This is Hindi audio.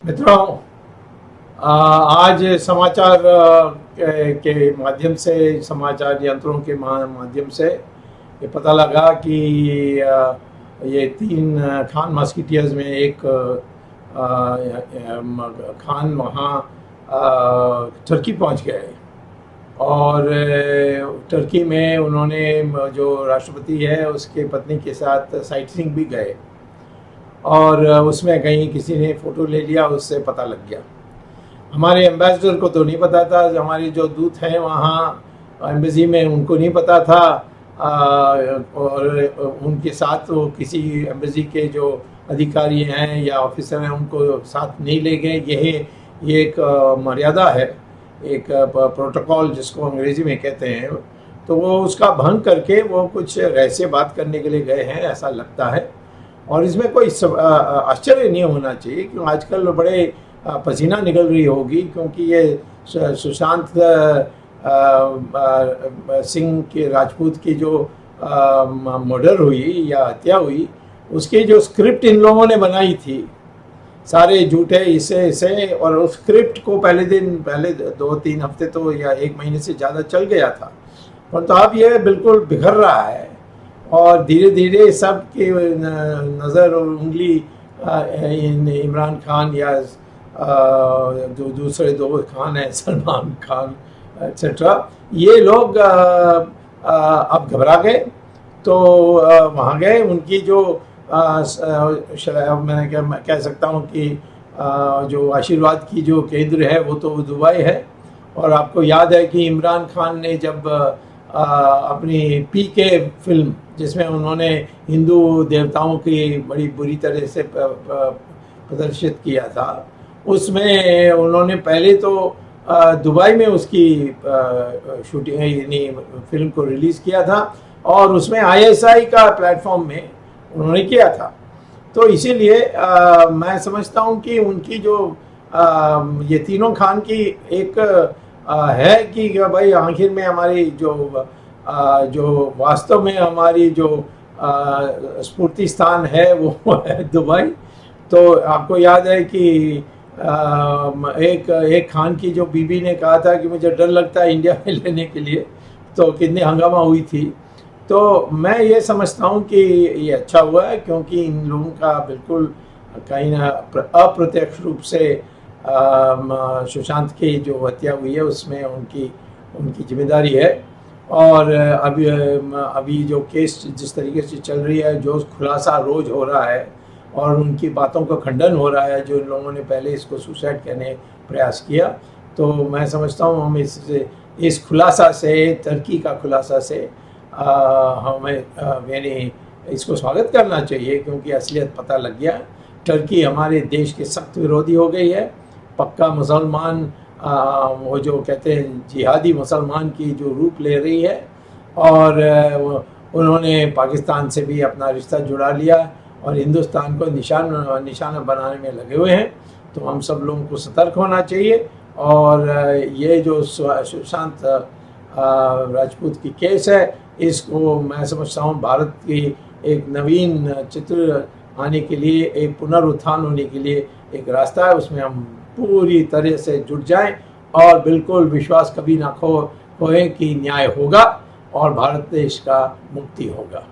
मित्रों, आज समाचार के माध्यम से, समाचार यंत्रों के माध्यम से ये पता लगा कि ये 3 खान मस्किटियर्स में एक खान वहाँ टर्की पहुँच गए और टर्की में उन्होंने जो राष्ट्रपति है उसके पत्नी के साथ साइट सीइंग भी गए और उसमें कहीं किसी ने फ़ोटो ले लिया, उससे पता लग गया। हमारे एम्बेसडर को तो नहीं पता था, हमारे जो दूत हैं वहाँ एम्बेसी में उनको नहीं पता था और उनके साथ वो किसी एम्बेसी के जो अधिकारी हैं या ऑफिसर हैं उनको साथ नहीं ले गए। ये एक मर्यादा है, एक प्रोटोकॉल जिसको अंग्रेज़ी में कहते हैं, तो वो उसका भंग करके वो कुछ रहस्य बात करने के लिए गए हैं, ऐसा लगता है। और इसमें कोई आश्चर्य नहीं होना चाहिए क्योंकि आजकल बड़े पसीना निकल रही होगी, क्योंकि ये सुशांत सिंह के राजपूत की जो मर्डर हुई या हत्या हुई, उसकी जो स्क्रिप्ट इन लोगों ने बनाई थी, सारे झूठे इसे और उस स्क्रिप्ट को पहले 2-3 हफ्ते तो या 1 महीने से ज़्यादा चल गया था, पर तो अब ये बिल्कुल बिखर रहा है और धीरे धीरे सब की नज़र और उंगली इमरान खान या जो दूसरे 2 खान हैं, सलमान खान एक्सेट्रा, ये लोग अब घबरा गए। तो वहाँ गए, उनकी जो मैं कह सकता हूँ कि जो आशीर्वाद की जो केंद्र है वो तो दुबई है। और आपको याद है कि इमरान खान ने जब अपनी पीके फिल्म, जिसमें उन्होंने हिंदू देवताओं की बड़ी बुरी तरह से प्रदर्शित किया था, उसमें उन्होंने पहले तो दुबई में उसकी शूटिंग यानी फिल्म को रिलीज़ किया था और उसमें ISI का प्लेटफॉर्म में उन्होंने किया था। तो इसीलिए मैं समझता हूँ कि उनकी जो ये तीनों खान की एक है कि भाई आखिर में हमारी जो वास्तव में हमारी जो स्फूर्ति स्थान है वो है दुबई। तो आपको याद है कि एक खान की जो बीबी ने कहा था कि मुझे डर लगता है इंडिया में लेने के लिए, तो कितनी हंगामा हुई थी। तो मैं ये समझता हूँ कि ये अच्छा हुआ है, क्योंकि इन लोगों का बिल्कुल कहीं ना अप्रत्यक्ष रूप से सुशांत की जो हत्या हुई है उसमें उनकी जिम्मेदारी है। और अभी जो केस जिस तरीके से चल रही है, जो खुलासा रोज़ हो रहा है और उनकी बातों का खंडन हो रहा है, जो इन लोगों ने पहले इसको सुसाइड करने प्रयास किया, तो मैं समझता हूँ हम इस खुलासा से, टर्की का खुलासा से हमें यानी इसको स्वागत करना चाहिए, क्योंकि असलियत पता लग गया। टर्की हमारे देश के सख्त विरोधी हो गई है, पक्का मुसलमान, वो जो कहते हैं जिहादी मुसलमान की जो रूप ले रही है, और उन्होंने पाकिस्तान से भी अपना रिश्ता जुड़ा लिया और हिंदुस्तान को निशाना बनाने में लगे हुए हैं। तो हम सब लोगों को सतर्क होना चाहिए। और ये जो सुशांत राजपूत की केस है, इसको मैं समझता हूँ भारत की एक नवीन चित्र आने के लिए, एक पुनरुत्थान होने के लिए एक रास्ता है। उसमें हम पूरी तरह से जुट जाएं और बिल्कुल विश्वास कभी ना खोएं कि न्याय होगा और भारत देश का मुक्ति होगा।